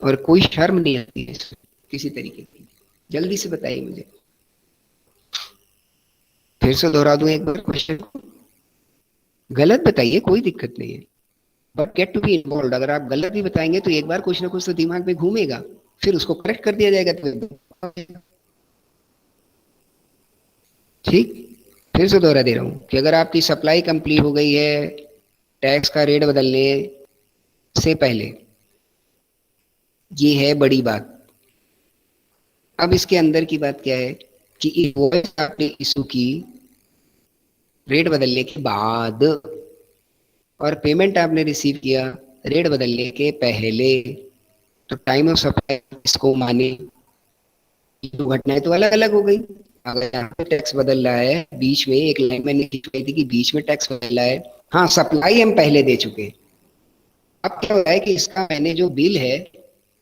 और कोई शर्म नहीं आती है किसी तरीके की। जल्दी से बताइए मुझे, फिर से दोहरा दूं एक बार क्वेश्चन को, गलत बताइए कोई दिक्कत नहीं है, but get to be involve. अगर आप गलत भी बताएंगे तो एक बार कुछ ना कुछ तो दिमाग में घूमेगा, फिर उसको करेक्ट कर दिया जाएगा। तो ठीक, फिर से दोहरा दे रहा हूं कि अगर आपकी सप्लाई कंप्लीट हो गई है टैक्स का रेट बदलने से पहले, ये है बड़ी बात। अब इसके अंदर की बात क्या है कि इनवॉइस आपने इशू की रेट बदलने के बाद, और पेमेंट आपने रिसीव किया रेट बदलने के पहले, तो टाइम ऑफ सप्लाई इसको माने। दो घटनाएं तो अलग अलग हो गई। अगर यहाँ पे टैक्स बदल रहा है, बीच में एक लाइन मैंने लिखी थी कि बीच में टैक्स बदल रहा है, हाँ सप्लाई हम पहले दे चुके। अब क्या हो रहा है कि इसका मैंने जो बिल है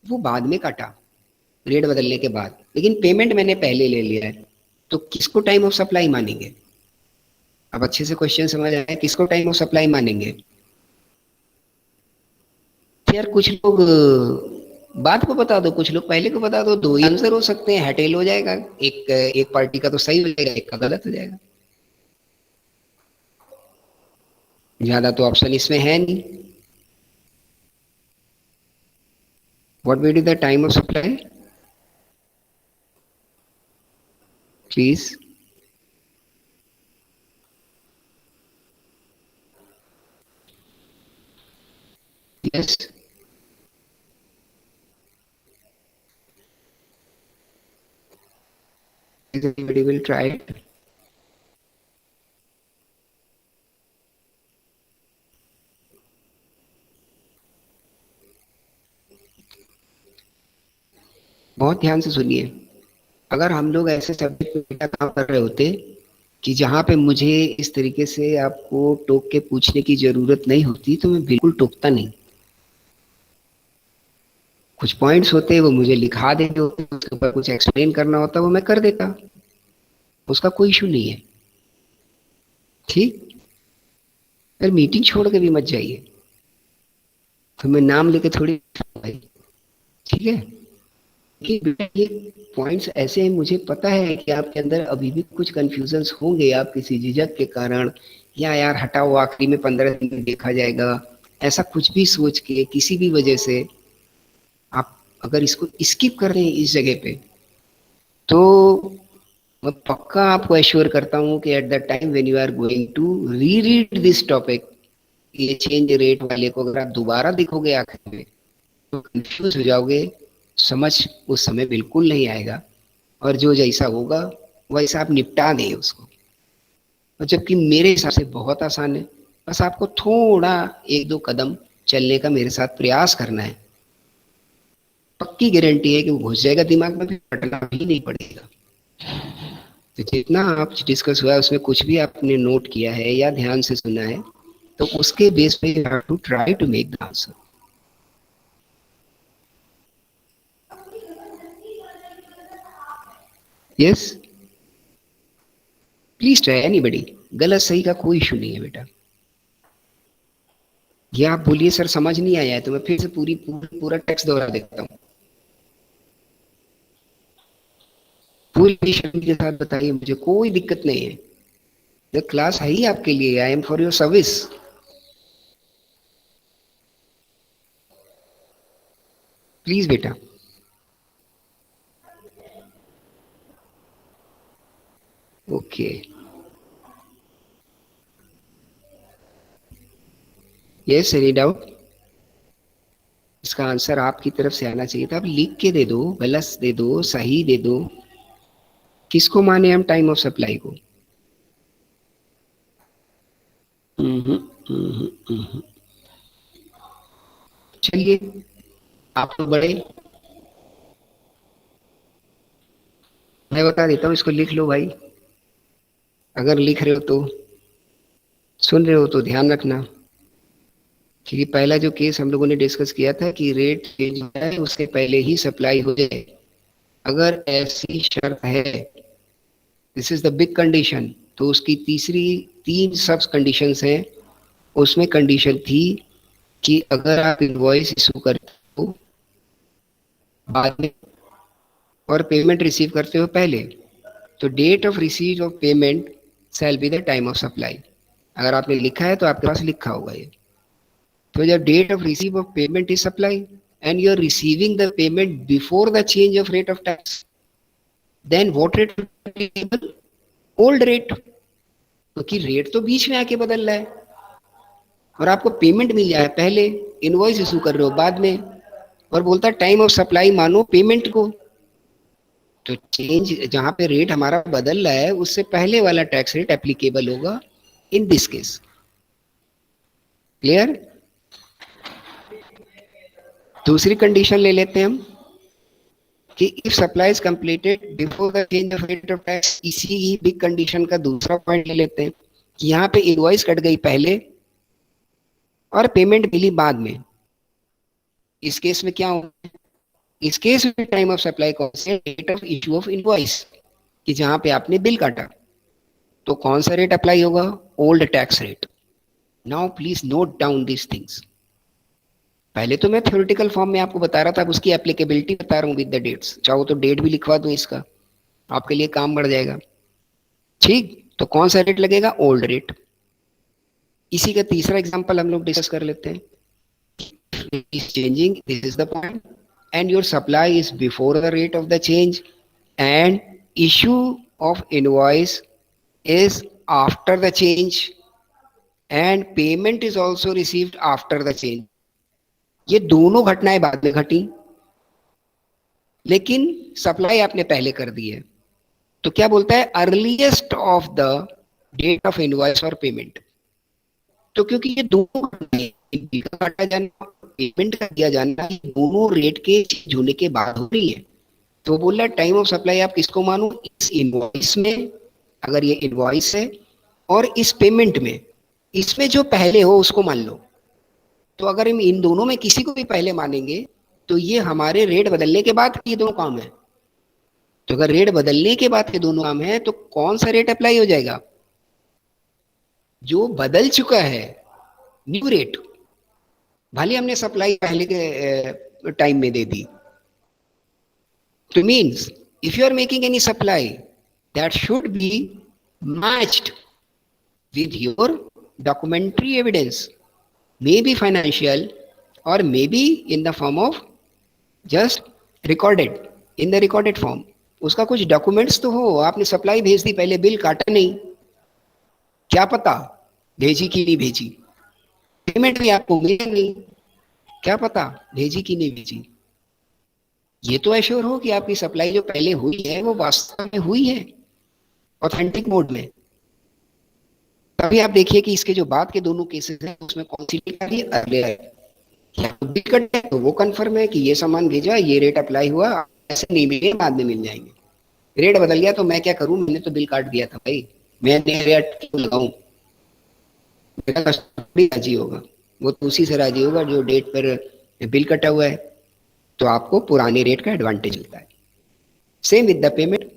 वो बाद में काटा रेट बदलने के बाद, लेकिन पेमेंट मैंने पहले ले लिया है, तो किसको टाइम ऑफ सप्लाई मानेंगे? अब अच्छे से क्वेश्चन समझ आया, किसको टाइम ऑफ सप्लाई मानेंगे? तो यार कुछ लोग बात को बता दो, कुछ लोग पहले को बता दो, दो ही आंसर हो सकते हैं, हेटेल हो जाएगा, एक पार्टी का तो सही हो जाएगा, एक का गलत हो जाएगा। ज्यादा तो ऑप्शन इसमें है नहीं। What will be the time of supply please? Yes, everybody will try it. बहुत ध्यान से सुनिए। अगर हम लोग ऐसे सब्जेक्ट पे बेटा काम कर रहे होते कि जहाँ पे मुझे इस तरीके से आपको टोक के पूछने की जरूरत नहीं होती, तो मैं बिल्कुल टोकता नहीं। कुछ पॉइंट्स होते वो मुझे लिखा देते होते, उसके ऊपर कुछ एक्सप्लेन करना होता वो मैं कर देता, उसका कोई इशू नहीं है। ठीक, फिर मीटिंग छोड़ के भी मत जाइए, तो मैं नाम लेके थोड़ी भाई, ठीक है? कि बेटा ये पॉइंट्स ऐसे हैं, मुझे पता है कि आपके अंदर अभी भी कुछ कंफ्यूजन्स होंगे, आप किसी झिझक के कारण, या यार हटाओ आखिरी में 15 दिन में देखा जाएगा, ऐसा कुछ भी सोच के किसी भी वजह से आप अगर इसको स्किप कर रहे हैं इस जगह पे, तो मैं पक्का आपको एश्योर करता हूँ कि at the time when you are going to re read this topic, ये चेंज रेट वाले को अगर आप दोबारा देखोगे आखिर में, तो कंफ्यूज हो जाओगे, समझ उस समय बिल्कुल नहीं आएगा, और जो जैसा होगा वैसा आप निपटा दें उसको। और जबकि मेरे हिसाब से बहुत आसान है, बस आपको थोड़ा एक दो कदम चलने का मेरे साथ प्रयास करना है, पक्की गारंटी है कि वो घुस जाएगा दिमाग में, भी पढ़ना भी नहीं पड़ेगा। तो जितना आप डिस्कस हुआ है उसमें कुछ भी आपने नोट किया है या ध्यान से सुना है, तो उसके बेस पे you have to try to make the answer. Yes, please try anybody, गलत सही का कोई इशू नहीं है बेटा। ये आप बोलिए सर समझ नहीं आया है, तो मैं फिर से पूरा टेक्स्ट दोहरा देता हूँ, पूरी शब्द के साथ बताइए, मुझे कोई दिक्कत नहीं है। द क्लास है ही आपके लिए, I am for your service. Please बेटा। Okay, yes, any doubt? इसका आंसर आपकी तरफ से आना चाहिए था, आप लिख के दे दो, गलत दे दो, सही दे दो। किसको माने हम टाइम ऑफ सप्लाई को? चलिए, आप तो बड़े, मैं बता देता हूँ, इसको लिख लो भाई। अगर लिख रहे हो तो, सुन रहे हो तो ध्यान रखना, क्योंकि पहला जो केस हम लोगों ने डिस्कस किया था कि रेट चेंज है उससे पहले ही सप्लाई हो जाए, अगर ऐसी शर्त है, this is the big condition, तो उसकी तीन सब कंडीशंस हैं। उसमें कंडीशन थी कि अगर आप इनवॉइस इशू करते हो बाद में और पेमेंट रिसीव करते हो पहले, तो date of receive of payment shall be the time of supply. अगर आपने लिखा है तो आपके पास लिखा होगा ये। तो जब date of receive of payment is supply and you are receiving the payment before the change of rate of tax, then what rate applicable? Old rate, क्योंकि रेट तो बीच में आके बदल रहा है, और आपको पेमेंट मिल जाए पहले, इनवॉइस इशू कर रहे हो बाद में, और बोलता है टाइम ऑफ सप्लाई मानो पेमेंट को। तो चेंज जहां पे रेट हमारा बदल रहा है उससे पहले वाला टैक्स रेट एप्लीकेबल होगा, इन दिस केस। क्लियर? दूसरी कंडीशन ले लेते हैं हम कि if supply is completed before the change of rate of tax. इसी ही बिग कंडीशन का दूसरा पॉइंट ले लेते हैं कि यहाँ पे इनवॉइस कट गई पहले और पेमेंट मिली बाद में। इस केस में क्या होगा? इस केस में टाइम ऑफ सप्लाई कौन से? Date of issue of invoice, कि जहां पे आपने बिल काटा। तो कौन सा रेट अप्लाई होगा? Old tax rate. Now please note down this things. पहले तो मैं थ्योरेटिकल फॉर्म में आपको बता रहा था, अब उसकी एप्लीकेबिलिटी बता रहा हूँ विद द डेट्स। चाहो तो डेट भी लिखवा दूं इसका, आपके लिए काम बढ़ जाएगा। ठीक, तो कौन सा रेट लगेगा? Old rate. इसी का तीसरा एग्जांपल हम लोग डिस्कस कर लेते हैं। is changing, this is the point, and your supply is before the rate of the change, and issue of invoice is after the change, and payment is also received after the change। ये दोनों घटनाएं बाद में घटी, लेकिन supply आपने पहले कर दी है। तो क्या बोलता है? Earliest of the date of invoice और पेमेंट। तो क्योंकि ये दोनों बिल का काटा जाना, पेमेंट का दिया जाना, ये दोनों रेट के चेंज होने के बाद हो रही है। तो बोल रहा है टाइम ऑफ सप्लाई आप किसको मानो? इस इनवॉइस में, अगर ये इनवॉइस है, और इस पेमेंट में, इसमें जो पहले हो उसको मान लो। तो अगर हम इन दोनों में किसी को भी पहले मानेंगे तो ये हमारे रेट बदलने के बाद ये दोनों काम है। तो अगर रेट बदलने के बाद ये दोनों काम है तो कौन सा रेट अप्लाई हो जाएगा? जो बदल चुका है, न्यू रेट। भले हमने सप्लाई पहले के टाइम में दे दी। तो means if you are making any supply that should be matched with your documentary evidence, maybe financial or maybe in the form of just recorded, in the recorded form। उसका कुछ documents तो हो। आपने supply भेज दी, पहले bill काटा नहीं, क्या पता भेजी कि नहीं भेजी। पेमेंट भी आपको मिला नहीं, क्या पता भेजी कि नहीं भेजी। ये तो एश्योर हो कि आपकी सप्लाई जो पहले हुई है वो वास्तव में हुई है, ऑथेंटिक मोड में। तभी आप देखिए कि इसके जो बाद के दोनों केसेस हैं उसमें कौन सी डेट आ रही है? अर्लियर है। बिल कट है तो वो कंफर्म है कि ये सामान भेजा, ये रेट अप्लाई हुआ, ऐसे नहीं मिले, बाद में मिल जाएंगे। रेट बदल गया तो मैं क्या करूं? मैंने तो बिल काट दिया था भाई, मैं नया रेट क्यों लगाऊं? मेरा कस्टमर राजी होगा, वो तो उसी से राजी होगा जो डेट पर बिल कटा हुआ है। तो आपको पुराने रेट का एडवांटेज मिलता है। Same with the payment.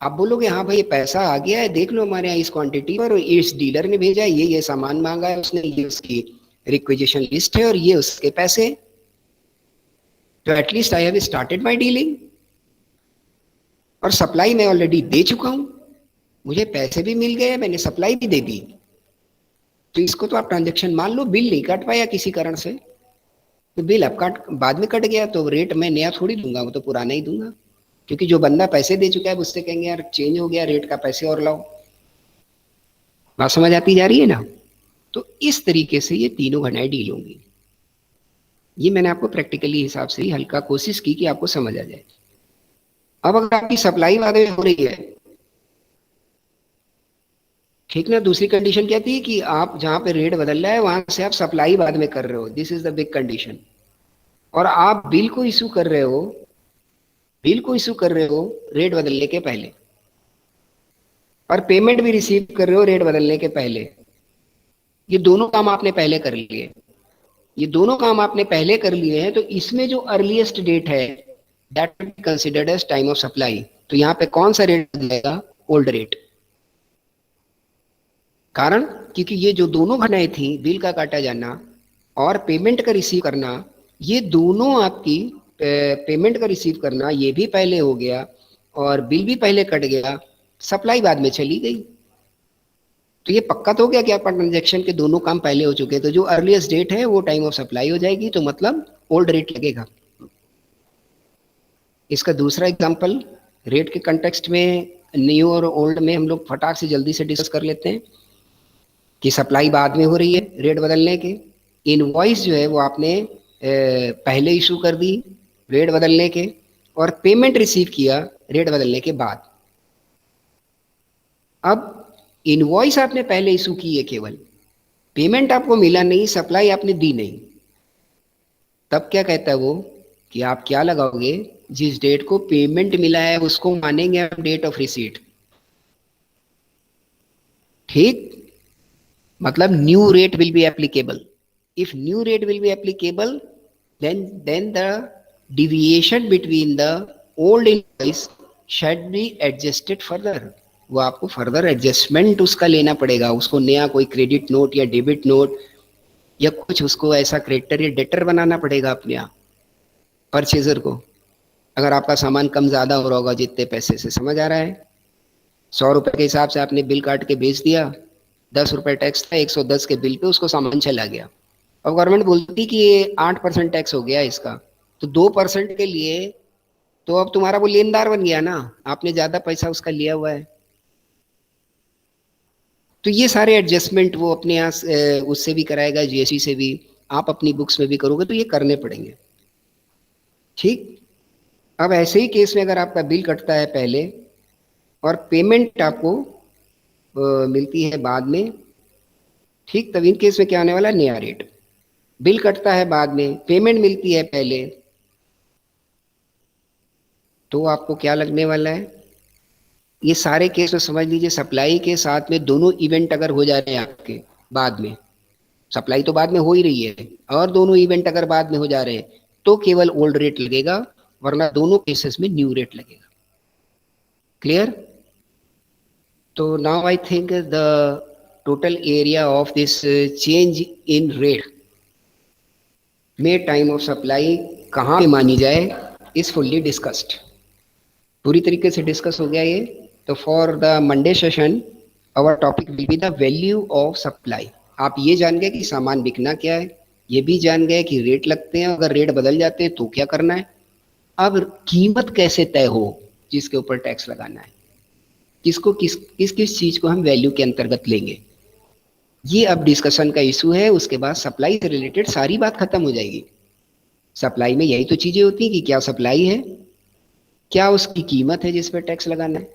आप बोलोगे हाँ भाई पैसा आ गया है, देख लो हमारे यहाँ इस क्वांटिटी पर, इस डीलर ने भेजा है, ये सामान मांगा है उसने, ये उसकी रिक्विजिशन लिस्ट है और ये उसके पैसे। तो at least I have started my dealing, और सप्लाई मैं ऑलरेडी दे चुका हूं, मुझे पैसे भी मिल गए, मैंने सप्लाई भी दे दी। तो इसको तो आप ट्रांजेक्शन मान लो। बिल नहीं काट पाया किसी कारण से, तो बिल अब काट बाद में कट गया तो रेट मैं नया थोड़ी दूंगा, वो तो पुराना ही दूंगा, क्योंकि जो बंदा पैसे दे चुका है उससे कहेंगे यार चेंज हो गया रेट का, पैसे और लाओ। बात समझ आती जा रही है ना? तो इस तरीके से ये तीनों घटनाएं डील होंगी। ये मैंने आपको प्रैक्टिकली हिसाब से ही हल्का कोशिश की कि आपको समझ आ जाए। अब अगर आपकी सप्लाई बाद में हो रही है, ठीक ना, दूसरी कंडीशन क्या थी कि आप जहां पे रेट बदल रहा है वहां से आप सप्लाई बाद में कर रहे हो, this is the big condition. और आप बिल को इशू कर रहे हो, बिल को इशू कर रहे हो रेट बदलने के पहले, और पेमेंट भी रिसीव कर रहे हो रेट बदलने के पहले। ये दोनों काम आपने पहले कर लिए, ये दोनों काम आपने पहले कर लिए हैं। तो इसमें जो अर्लीस्ट डेट है that will be considered as time of supply. तो यहाँ पे कौन सा रेट बदलेगा? Old rate. कारण क्योंकि ये जो दोनों घटनाएं थी, बिल का काटा जाना और पेमेंट का रिसीव करना, ये दोनों आपकी पेमेंट का रिसीव करना ये भी पहले हो गया और बिल भी पहले कट गया, सप्लाई बाद में चली गई। तो ये पक्का तो हो गया कि आपका ट्रांजेक्शन के दोनों काम पहले हो चुके हैं। तो जो अर्लीस्ट डेट है वो टाइम ऑफ सप्लाई हो जाएगी, तो मतलब ओल्ड रेट लगेगा। इसका दूसरा एग्जांपल रेट के कंटेक्स्ट में, न्यू और ओल्ड में हम लोग फटाक से जल्दी से डिस्कस कर लेते हैं कि सप्लाई बाद में हो रही है रेट बदलने के, इनवॉइस जो है वो आपने पहले इशू कर दी रेट बदलने के, और पेमेंट रिसीव किया रेट बदलने के बाद। अब इनवॉइस आपने पहले इशू की है, केवल पेमेंट आपको मिला नहीं, सप्लाई आपने दी नहीं, तब क्या कहता है वो कि आप क्या लगाओगे, जिस डेट को पेमेंट मिला है उसको मानेंगे हम डेट ऑफ रिसीट। ठीक, मतलब new rate will be applicable. If new rate will be applicable, then the deviation between the old invoice should be adjusted further। वो आपको फर्दर एडजस्टमेंट उसका लेना पड़ेगा, उसको नया कोई क्रेडिट नोट या डेबिट नोट या कुछ उसको ऐसा क्रेडिटर या डेटर बनाना पड़ेगा अपने आप परचेजर को। अगर आपका सामान कम ज़्यादा हो रहा होगा जितने पैसे से, समझ आ रहा है, 100 रुपये के हिसाब से आपने बिल काट के बेच दिया, 10 रुपये टैक्स था, 110 के बिल पे उसको सामान चला गया। अब गवर्नमेंट बोलती कि ये 8% टैक्स हो गया इसका, तो 2% के लिए तो अब तुम्हारा वो लेनदार बन गया ना, आपने ज़्यादा पैसा उसका लिया हुआ है। तो ये सारे एडजस्टमेंट वो अपने यहाँ उससे भी कराएगा, जीएसटी से भी, आप अपनी बुक्स में भी करोगे, तो ये करने पड़ेंगे। ठीक, अब ऐसे ही केस में अगर आपका बिल कटता है पहले और पेमेंट आपको मिलती है बाद में, ठीक, तब इन केस में क्या होने वाला है, नया रेट। बिल कटता है बाद में, पेमेंट मिलती है पहले, तो आपको क्या लगने वाला है, ये सारे केस में समझ लीजिए, सप्लाई के साथ में दोनों इवेंट अगर हो जा रहे हैं आपके बाद में, सप्लाई तो बाद में हो ही रही है, और दोनों इवेंट अगर बाद में हो जा रहे हैं तो केवल ओल्ड रेट लगेगा, वरना दोनों केसेस में न्यू रेट लगेगा। क्लियर? तो now I think the total area of this change in rate में टाइम ऑफ सप्लाई कहाँ पे मानी जाए इज फुल्ली डिस्कस्ड, पूरी तरीके से डिस्कस हो गया ये। तो for the Monday session our topic will be the value of supply. आप ये जान गए कि सामान बिकना क्या है, ये भी जान गए कि रेट लगते हैं, अगर रेट बदल जाते हैं तो क्या करना है। अब कीमत कैसे तय हो जिसके ऊपर टैक्स लगाना है, किसको किस किस किस चीज को हम वैल्यू के अंतर्गत लेंगे, ये अब डिस्कशन का इशू है। उसके बाद सप्लाई से रिलेटेड सारी बात खत्म हो जाएगी। सप्लाई में यही तो चीजें होती हैं कि क्या सप्लाई है, क्या उसकी कीमत है जिस पर टैक्स लगाना है,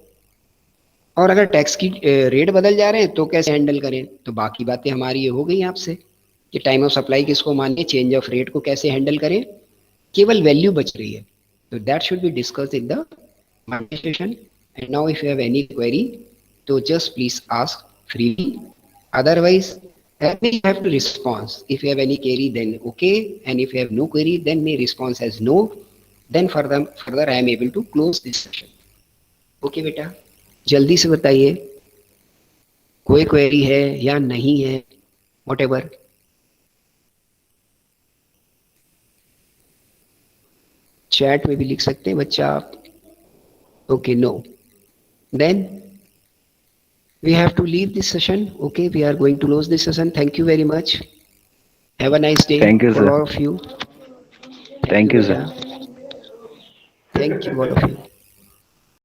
और अगर टैक्स की रेट बदल जा रहे हैं तो कैसे हैंडल करें। तो बाकी बातें हमारी ये हो गई आपसे कि टाइम ऑफ सप्लाई किसको माने, चेंज ऑफ रेट को कैसे हैंडल करें, केवल वैल्यू बच रही है। तो that should be discussed in the Monday session. And now if you have any query तो just please ask freely, otherwise you have to response. If you have any query then okay, and if you have no query then may response as no, then further I am able to close this session. Okay बेटा, जल्दी से बताइए कोई query है या नहीं है, whatever. Chat में भी लिख सकते हैं बच्चा आप। Okay, no, then we have to leave this session. Okay, we are going to close this session. Thank you very much. Have a nice day. Thank you, for sir. all of you. Thank you, sir. Thank you all of you.